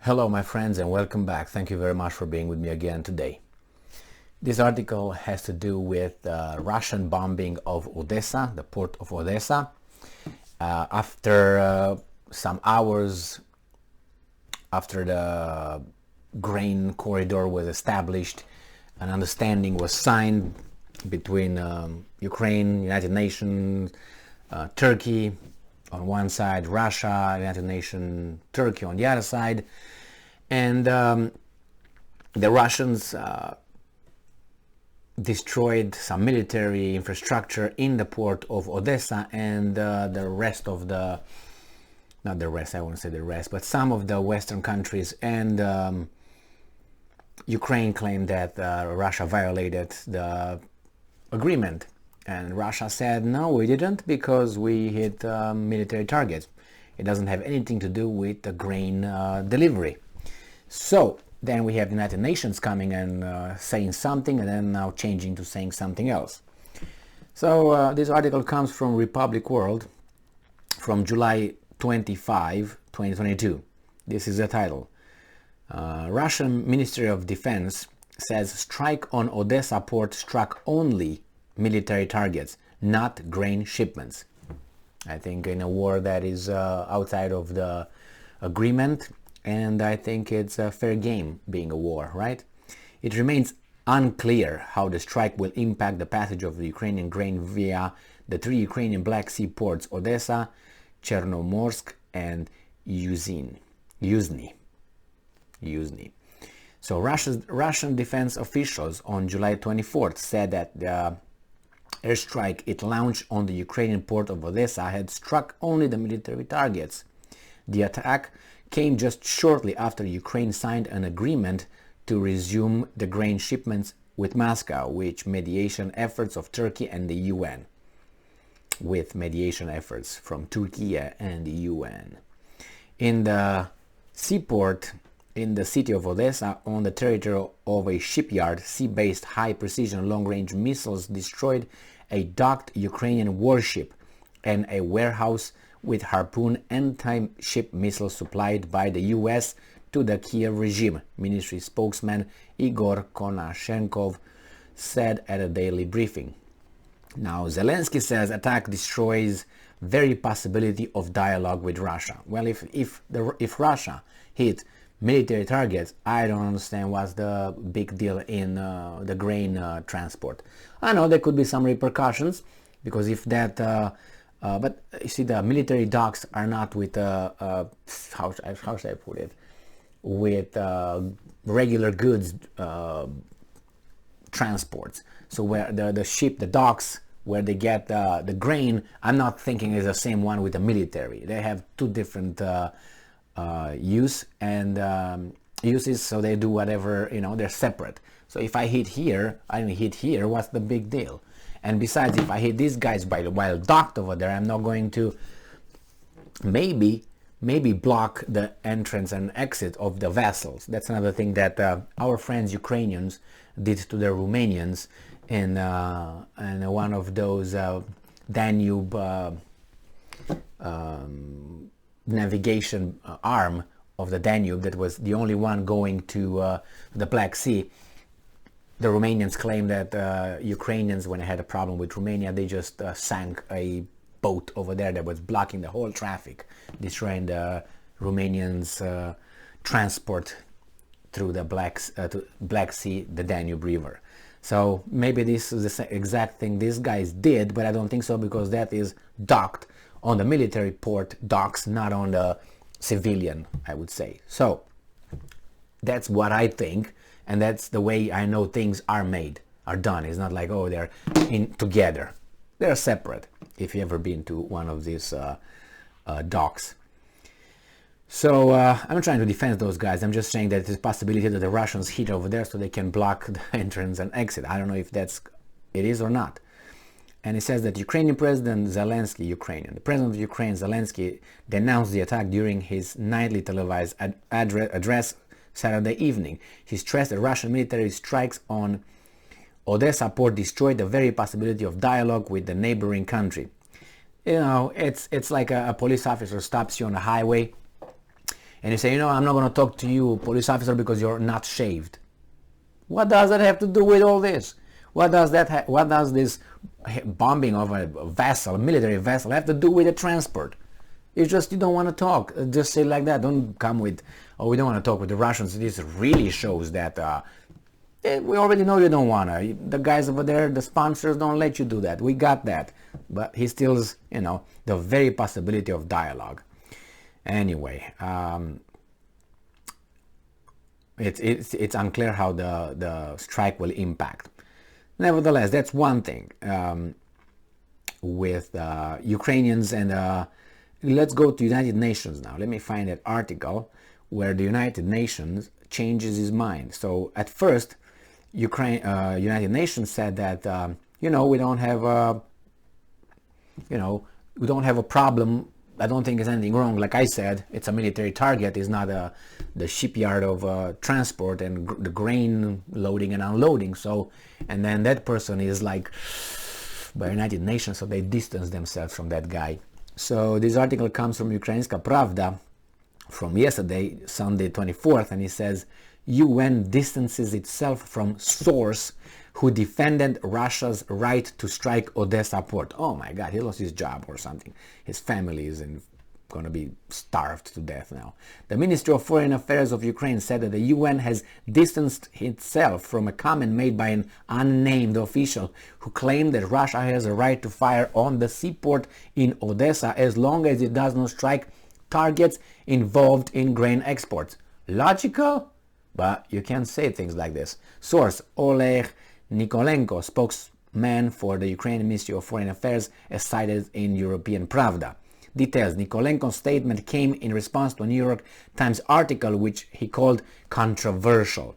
Hello my friends and welcome back. Thank you very much for being with me again today. This article has to do with Russian bombing of Odessa, the port of Odessa. After some hours after the grain corridor was established, an understanding was signed between Ukraine, United Nations, Turkey on one side, Russia, United Nations, Turkey on the other side. And the Russians destroyed some military infrastructure in the port of Odessa, and the rest of the, not the rest, I won't say the rest, but some of the Western countries and Ukraine claimed that Russia violated the agreement. And Russia said, no, we didn't, because we hit military targets. It doesn't have anything to do with the grain delivery. So then we have the United Nations coming and saying something, and then now changing to saying something else. So this article comes from Republic World from July 25, 2022. This is the title. Russian Ministry of Defense says strike on Odessa port struck only military targets, not grain shipments. I think in a war that is outside of the agreement, and I think it's a fair game being a war, right? It remains unclear how the strike will impact the passage of the Ukrainian grain via the three Ukrainian Black Sea ports, Odessa, Chernomorsk, and Yuzhny. So Russian defense officials on July 24th said that the airstrike it launched on the Ukrainian port of Odessa had struck only the military targets. The attack came just shortly after Ukraine signed an agreement to resume the grain shipments with Moscow, with mediation efforts of Turkey and the UN. With mediation efforts from Turkey and the UN. In the seaport in the city of Odessa, on the territory of a shipyard, sea-based high-precision long-range missiles destroyed a docked Ukrainian warship and a warehouse with Harpoon anti-ship missiles supplied by the US to the Kiev regime, ministry spokesman Igor Konashenkov said at a daily briefing. Now, Zelensky says attack destroys very possibility of dialogue with Russia. Well, if Russia hit military targets, I don't understand what's the big deal in the grain transport. I know there could be some repercussions, because if that but you see, the military docks are not with how should I put it, with regular goods transports. So where the ship, the docks where they get the grain, I'm not thinking is the same one with the military. They have two different use and uses, so they do whatever, they're separate. So if I hit here, I didn't hit here, what's the big deal? And besides, if I hit these guys while docked over there, I'm not going to maybe block the entrance and exit of the vessels. That's another thing that our friends Ukrainians did to the Romanians in one of those Danube navigation arm of the Danube that was the only one going to the Black Sea. The Romanians claim that Ukrainians, when they had a problem with Romania, they just sank a boat over there that was blocking the whole traffic, destroying the Romanians' transport through the Black Sea, the Danube River. So maybe this is the exact thing these guys did, but I don't think so, because that is docked on the military port docks, not on the civilian, I would say. So that's what I think, and that's the way I know things are done. It's not like, oh, they're in together. They're separate, if you ever been to one of these docks. So I'm not trying to defend those guys. I'm just saying that there's a possibility that the Russians hit over there so they can block the entrance and exit. I don't know if it is or not. And it says that Ukrainian President Zelensky, the President of Ukraine, Zelensky, denounced the attack during his nightly televised address Saturday evening. He stressed that Russian military strikes on Odessa port destroyed the very possibility of dialogue with the neighboring country. It's like a police officer stops you on the highway and you say, you know, I'm not going to talk to you, police officer, because you're not shaved. What does that have to do with all this? What does this bombing of a vessel, a military vessel, have to do with the transport? It's just you don't want to talk. Just say it like that. Don't come with, oh, we don't want to talk with the Russians. This really shows that we already know you don't want to. The guys over there, the sponsors, don't let you do that. We got that. But he stills, you know, the very possibility of dialogue. Anyway, it's unclear how the strike will impact. Nevertheless, that's one thing with Ukrainians. And let's go to United Nations now. Let me find that article where the United Nations changes his mind. So at first, United Nations said that you know, we don't have a problem. I don't think there's anything wrong. Like I said, it's a military target. It's not the shipyard of transport and the grain loading and unloading. So, and then that person is like by United Nations, so they distance themselves from that guy. So this article comes from Ukrainska Pravda from yesterday, Sunday 24th, and it says, UN distances itself from source who defended Russia's right to strike Odessa port. Oh my God, he lost his job or something. His family is going to be starved to death now. The Ministry of Foreign Affairs of Ukraine said that the UN has distanced itself from a comment made by an unnamed official who claimed that Russia has a right to fire on the seaport in Odessa as long as it does not strike targets involved in grain exports. Logical? But you can't say things like this. Source: Oleg Nikolenko, spokesman for the Ukrainian Ministry of Foreign Affairs, as cited in European Pravda. Details: Nikolenko's statement came in response to a New York Times article which he called controversial.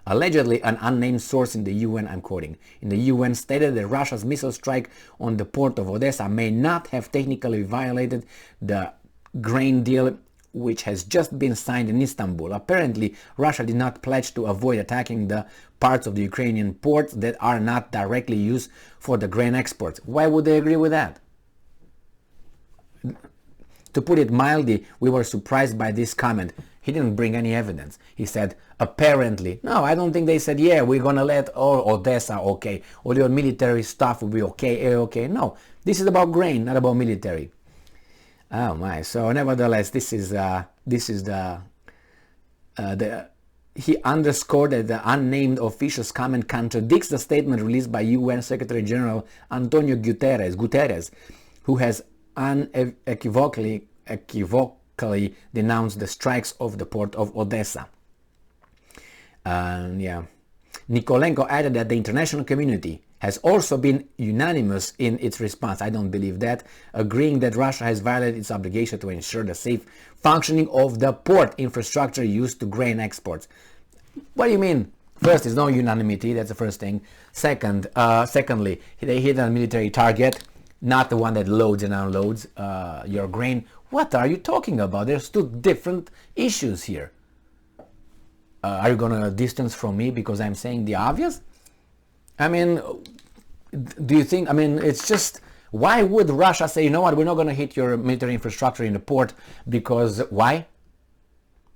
Allegedly, an unnamed source in the UN, I'm quoting, in the UN stated that Russia's missile strike on the port of Odessa may not have technically violated the grain deal which has just been signed in Istanbul. Apparently, Russia did not pledge to avoid attacking the parts of the Ukrainian ports that are not directly used for the grain exports. Why would they agree with that? To put it mildly, we were surprised by this comment. He didn't bring any evidence. He said, apparently. No, I don't think they said, yeah, we're going to let all Odessa, okay, all your military stuff will be okay, okay. No, this is about grain, not about military. Oh my! So nevertheless, he underscored that the unnamed official's comment contradicts the statement released by UN Secretary General Antonio Guterres, who has unequivocally denounced the strikes of the port of Odessa. Nikolenko added that the international community has also been unanimous in its response, I don't believe that, agreeing that Russia has violated its obligation to ensure the safe functioning of the port infrastructure used to grain exports. What do you mean? First, there's no unanimity, that's the first thing. Secondly, they hit a military target, not the one that loads and unloads your grain. What are you talking about? There's two different issues here. Are you going to distance from me because I'm saying the obvious? I mean, do you think, I mean, it's just, why would Russia say, you know what, we're not going to hit your military infrastructure in the port because, why?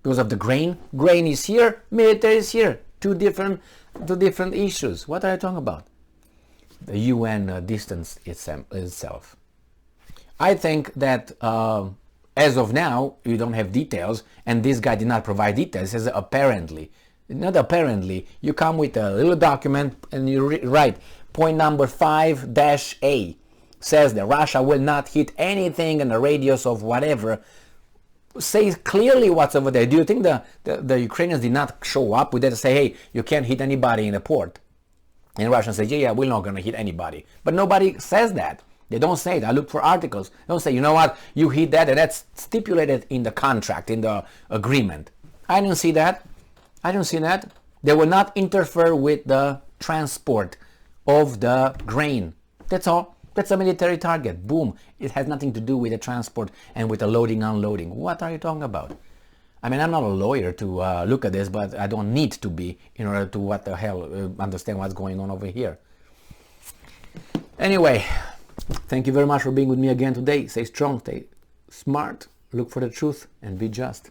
Because of the grain? Grain is here, military is here. Two different issues. What are you talking about? The UN distanced itself. I think that as of now, you don't have details, and this guy did not provide details. He says apparently. Not apparently. You come with a little document and you write point number 5-A says that Russia will not hit anything in the radius of whatever. Say clearly what's over there. Do you think the Ukrainians did not show up with that to say, hey, you can't hit anybody in the port? And Russians say, yeah, we're not going to hit anybody. But nobody says that. They don't say it. I look for articles. They don't say, you know what, you hit that, and that's stipulated in the contract, in the agreement. I don't see that. I don't see that. They will not interfere with the transport of the grain. That's all. That's a military target. Boom. It has nothing to do with the transport and with the loading, unloading. What are you talking about? I mean, I'm not a lawyer to look at this, but I don't need to be in order to what the hell understand what's going on over here. Anyway, thank you very much for being with me again today. Stay strong, stay smart, look for the truth and be just.